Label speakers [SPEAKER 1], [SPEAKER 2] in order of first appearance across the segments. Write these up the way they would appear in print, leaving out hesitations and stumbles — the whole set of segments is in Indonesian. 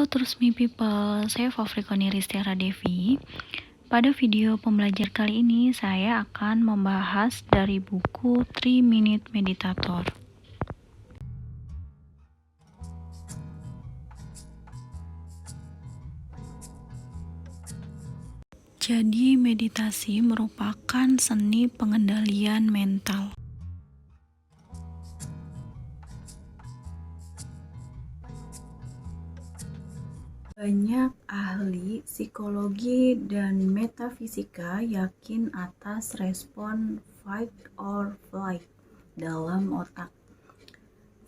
[SPEAKER 1] Terus Me People, saya Fafrikoni Ristiara Devi. Pada video pembelajar kali ini, saya akan membahas dari buku 3 Minute Meditator. Jadi, meditasi merupakan seni pengendalian mental. Banyak ahli psikologi dan metafisika yakin atas respon fight or flight dalam otak.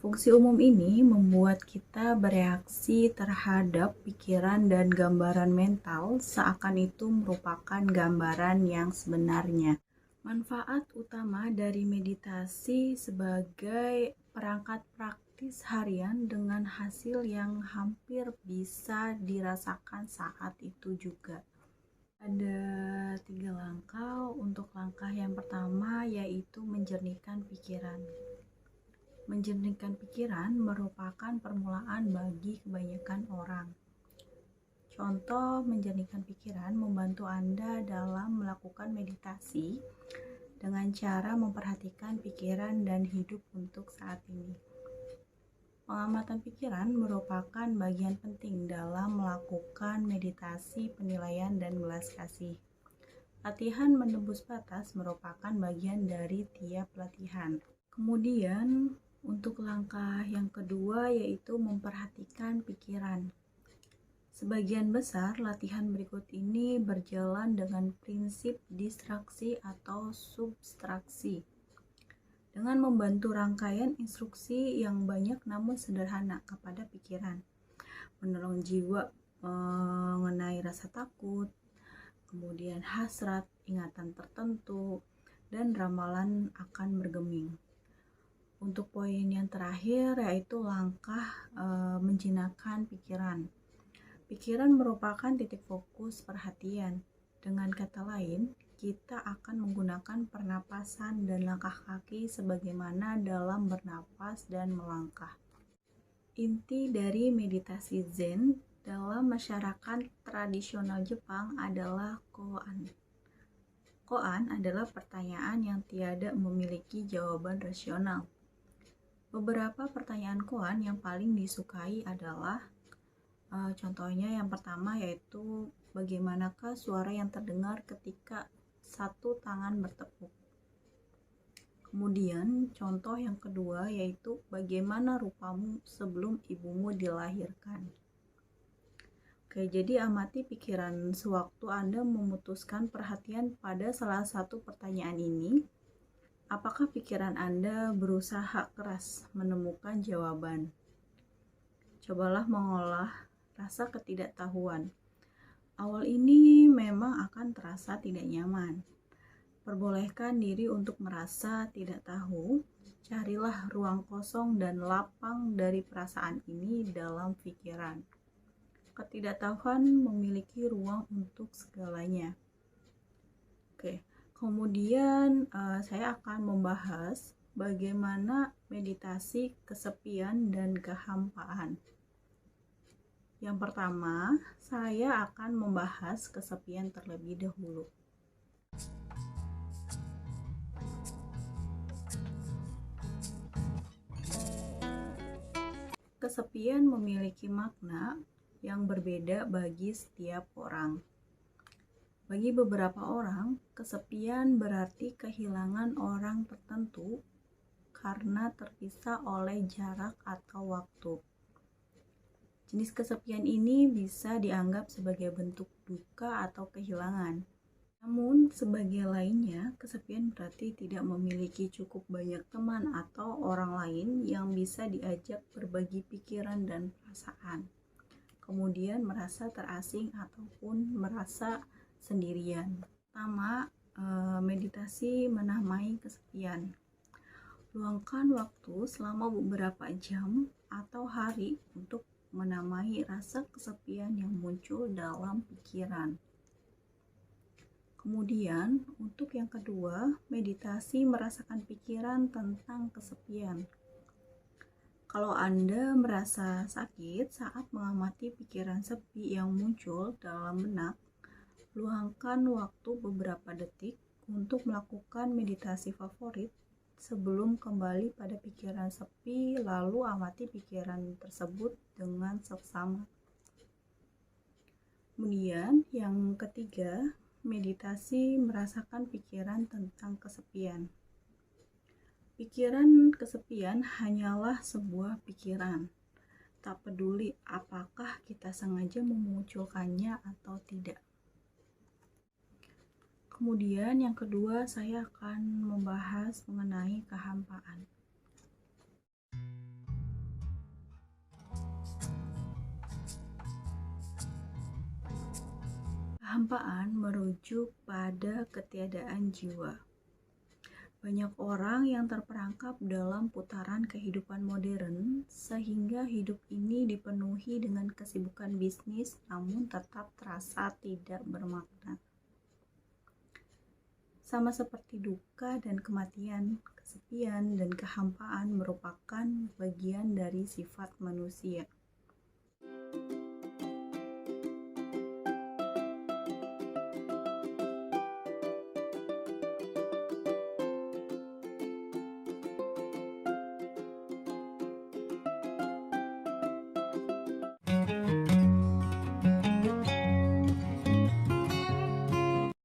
[SPEAKER 1] Fungsi umum ini membuat kita bereaksi terhadap pikiran dan gambaran mental seakan itu merupakan gambaran yang sebenarnya. Manfaat utama dari meditasi sebagai perangkat praktis harian dengan hasil yang hampir bisa dirasakan saat itu juga. Ada 3 langkah. Untuk langkah yang pertama yaitu menjernihkan pikiran. Menjernihkan pikiran merupakan permulaan bagi kebanyakan orang. Contoh menjernihkan pikiran membantu Anda dalam melakukan meditasi dengan cara memperhatikan pikiran dan hidup untuk saat ini. Pengamatan pikiran merupakan bagian penting dalam melakukan meditasi penilaian dan belas kasih. Latihan menembus batas merupakan bagian dari tiap latihan. Kemudian, untuk langkah yang kedua yaitu memperhatikan pikiran. Sebagian besar latihan berikut ini berjalan dengan prinsip distraksi atau subtraksi. Dengan membantu rangkaian instruksi yang banyak namun sederhana kepada pikiran. Menolong jiwa mengenai rasa takut, kemudian hasrat, ingatan tertentu, dan ramalan akan bergeming. Untuk poin yang terakhir yaitu langkah menjinakkan pikiran. Pikiran merupakan titik fokus perhatian. Dengan kata lain, kita akan menggunakan pernapasan dan langkah kaki sebagaimana dalam bernapas dan melangkah. Inti dari meditasi Zen dalam masyarakat tradisional Jepang adalah koan. Koan adalah pertanyaan yang tiada memiliki jawaban rasional. Beberapa pertanyaan koan yang paling disukai adalah contohnya yang pertama yaitu bagaimanakah suara yang terdengar ketika satu tangan bertepuk. Kemudian contoh yang kedua yaitu bagaimana rupamu sebelum ibumu dilahirkan. Oke, jadi amati pikiran sewaktu Anda memutuskan perhatian pada salah satu pertanyaan ini. Apakah pikiran Anda berusaha keras menemukan jawaban? Cobalah mengolah rasa ketidaktahuan. Awal ini memang akan terasa tidak nyaman. Perbolehkan diri untuk merasa tidak tahu. Carilah ruang kosong dan lapang dari perasaan ini dalam pikiran. Ketidaktahuan memiliki ruang untuk segalanya. Oke, kemudian saya akan membahas bagaimana meditasi kesepian dan kehampaan. Yang pertama, saya akan membahas kesepian terlebih dahulu. Kesepian memiliki makna yang berbeda bagi setiap orang. Bagi beberapa orang, kesepian berarti kehilangan orang tertentu karena terpisah oleh jarak atau waktu. Jenis kesepian ini bisa dianggap sebagai bentuk duka atau kehilangan. Namun, sebagai lainnya, kesepian berarti tidak memiliki cukup banyak teman atau orang lain yang bisa diajak berbagi pikiran dan perasaan. Kemudian merasa terasing ataupun merasa sendirian. Pertama, meditasi menamai kesepian. Luangkan waktu selama beberapa jam atau hari untuk menamai rasa kesepian yang muncul dalam pikiran. Kemudian, untuk yang kedua, meditasi merasakan pikiran tentang kesepian. Kalau Anda merasa sakit saat mengamati pikiran sepi yang muncul dalam benak, luangkan waktu beberapa detik untuk melakukan meditasi favorit sebelum kembali pada pikiran sepi, lalu amati pikiran tersebut dengan seksama. Kemudian yang ketiga, meditasi merasakan pikiran tentang kesepian. Pikiran kesepian hanyalah sebuah pikiran. Tak peduli apakah kita sengaja memunculkannya atau tidak. Kemudian yang kedua, saya akan membahas mengenai kehampaan. Kehampaan merujuk pada ketiadaan jiwa. Banyak orang yang terperangkap dalam putaran kehidupan modern, sehingga hidup ini dipenuhi dengan kesibukan bisnis, namun tetap terasa tidak bermakna. Sama seperti duka dan kematian, kesepian dan kehampaan merupakan bagian dari sifat manusia.